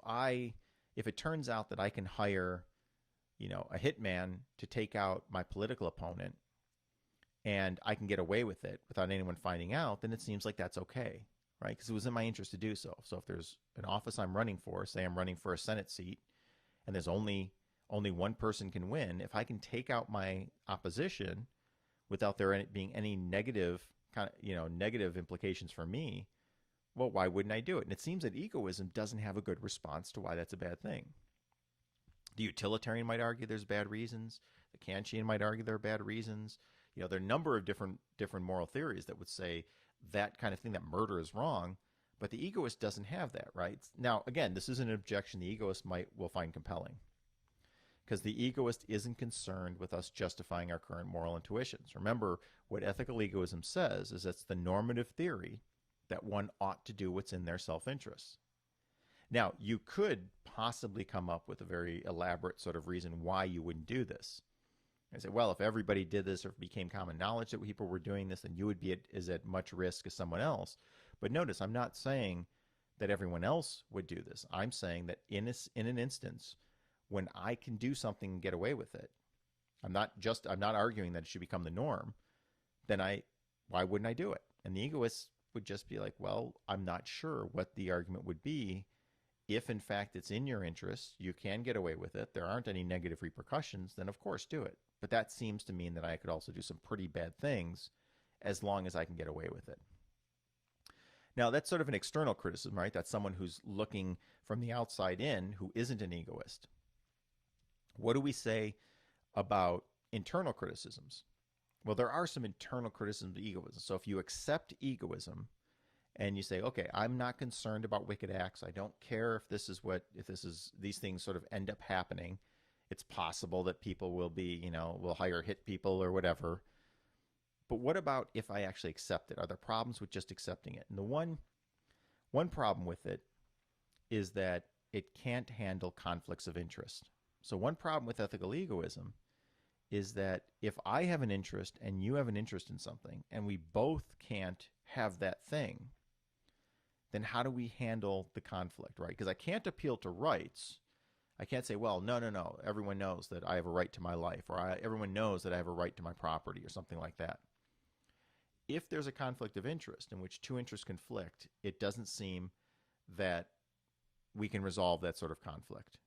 it turns out that I can hire, a hitman to take out my political opponent and I can get away with it without anyone finding out, then it seems like that's okay, right? Because it was in my interest to do so. So if there's an office I'm running for, say I'm running for a Senate seat, and there's only one person can win, if I can take out my opposition without there being any negative negative implications for me, well, why wouldn't I do it? And it seems that egoism doesn't have a good response to why that's a bad thing. The utilitarian might argue there's bad reasons. The Kantian might argue there are bad reasons. There are a number of different moral theories that would say that kind of thing, that murder is wrong, but the egoist doesn't have that, right? Now, again, this is an objection the egoist will find compelling, because the egoist isn't concerned with us justifying our current moral intuitions. Remember, what ethical egoism says is it's the normative theory that one ought to do what's in their self-interest. Now, you could possibly come up with a very elaborate sort of reason why you wouldn't do this. I say, well, if everybody did this, or if it became common knowledge that people were doing this, then you would be at much risk as someone else. But notice, I'm not saying that everyone else would do this. I'm saying that in an instance when I can do something and get away with it, I'm not arguing that it should become the norm, then why wouldn't I do it? And the egoist would just be like, well, I'm not sure what the argument would be. If in fact it's in your interest, you can get away with it, there aren't any negative repercussions, then of course do it. But that seems to mean that I could also do some pretty bad things as long as I can get away with it. Now, that's sort of an external criticism, right? That's someone who's looking from the outside in who isn't an egoist. What do we say about internal criticisms? Well, there are some internal criticisms of egoism. So if you accept egoism and you say, okay, I'm not concerned about wicked acts. I don't care if these things sort of end up happening. It's possible that people will hire hit people or whatever. But what about if I actually accept it? Are there problems with just accepting it? And the one problem with it is that it can't handle conflicts of interest. So one problem with ethical egoism is that if I have an interest and you have an interest in something, and we both can't have that thing, then how do we handle the conflict, right? Because I can't appeal to rights. I can't say, well, no, everyone knows that I have a right to my life, or everyone knows that I have a right to my property, or something like that. If there's a conflict of interest in which two interests conflict, it doesn't seem that we can resolve that sort of conflict.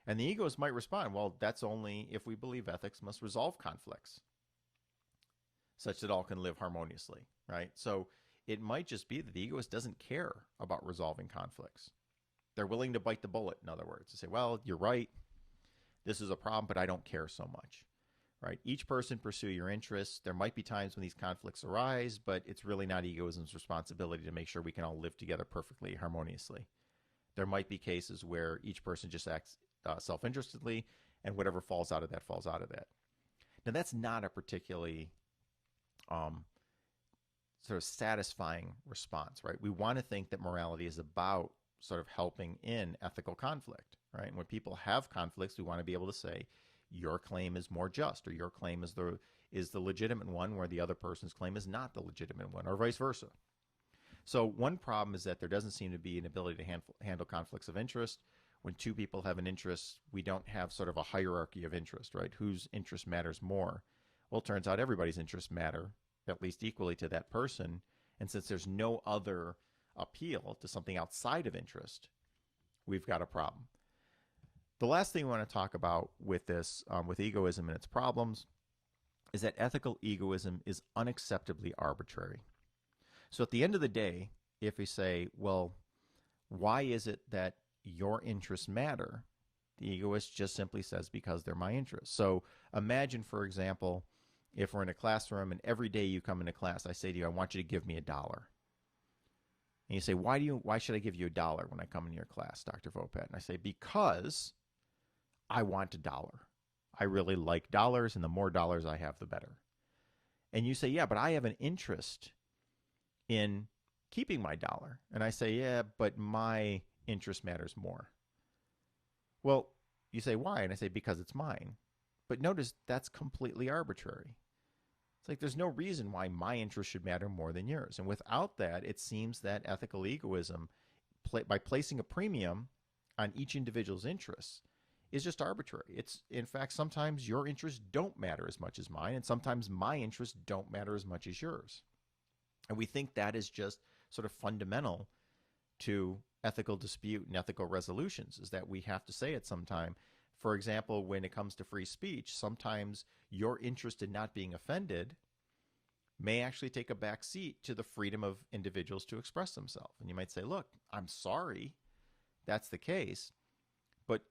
And the egoist might respond, well, that's only if we believe ethics must resolve conflicts such that all can live harmoniously, right? So it might just be that the egoist doesn't care about resolving conflicts. They're willing to bite the bullet, in other words, to say, well, you're right, this is a problem, but I don't care so much, right? Each person pursue your interests. There might be times when these conflicts arise, but it's really not egoism's responsibility to make sure we can all live together perfectly harmoniously. There might be cases where each person just acts self-interestedly, and whatever falls out of that, falls out of that. Now, that's not a particularly sort of satisfying response, right? We want to think that morality is about sort of helping in ethical conflict, right? And when people have conflicts, we want to be able to say, your claim is more just, or your claim is the legitimate one, where the other person's claim is not the legitimate one, or vice versa. So one problem is that there doesn't seem to be an ability to handle conflicts of interest. When two people have an interest, we don't have sort of a hierarchy of interest, right? Whose interest matters more? Well, it turns out everybody's interests matter, at least equally to that person. And since there's no other appeal to something outside of interest, we've got a problem. The last thing we want to talk about with this, with egoism and its problems, is that ethical egoism is unacceptably arbitrary. So at the end of the day, if we say, well, why is it that your interests matter, the egoist just simply says because they're my interests. So imagine, for example, if we're in a classroom and every day you come into class, I say to you, I want you to give me $1. And you say, why should I give you $1 when I come into your class, Dr. Vopat? And I say, because I want $1. I really like dollars, and the more dollars I have, the better. And you say, yeah, but I have an interest in keeping my $1. And I say, yeah, but my interest matters more. Well, you say, why? And I say, because it's mine. But notice that's completely arbitrary. It's like there's no reason why my interest should matter more than yours. And without that, it seems that ethical egoism, by placing a premium on each individual's interests, is just arbitrary. It's, in fact, sometimes your interests don't matter as much as mine, and sometimes my interests don't matter as much as yours. And we think that is just sort of fundamental to ethical dispute and ethical resolutions, is that we have to say it sometime. For example, when it comes to free speech, sometimes your interest in not being offended may actually take a back seat to the freedom of individuals to express themselves. And you might say, look, I'm sorry that's the case, but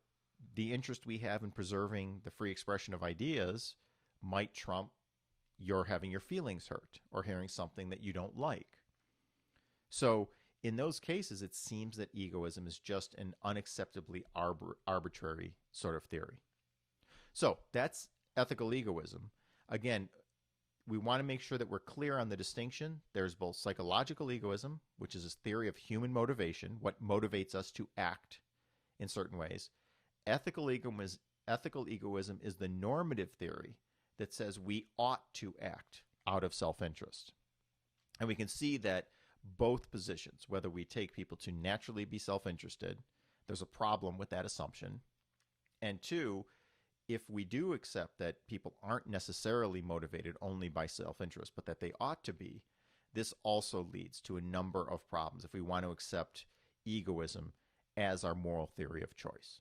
the interest we have in preserving the free expression of ideas might trump your having your feelings hurt or hearing something that you don't like. So in those cases, it seems that egoism is just an unacceptably arbitrary sort of theory. So that's ethical egoism. Again, we want to make sure that we're clear on the distinction. There's both psychological egoism, which is a theory of human motivation, what motivates us to act in certain ways. Ethical egoism is the normative theory that says we ought to act out of self-interest. And we can see that both positions, whether we take people to naturally be self-interested, there's a problem with that assumption. And two, if we do accept that people aren't necessarily motivated only by self-interest, but that they ought to be, this also leads to a number of problems if we want to accept egoism as our moral theory of choice.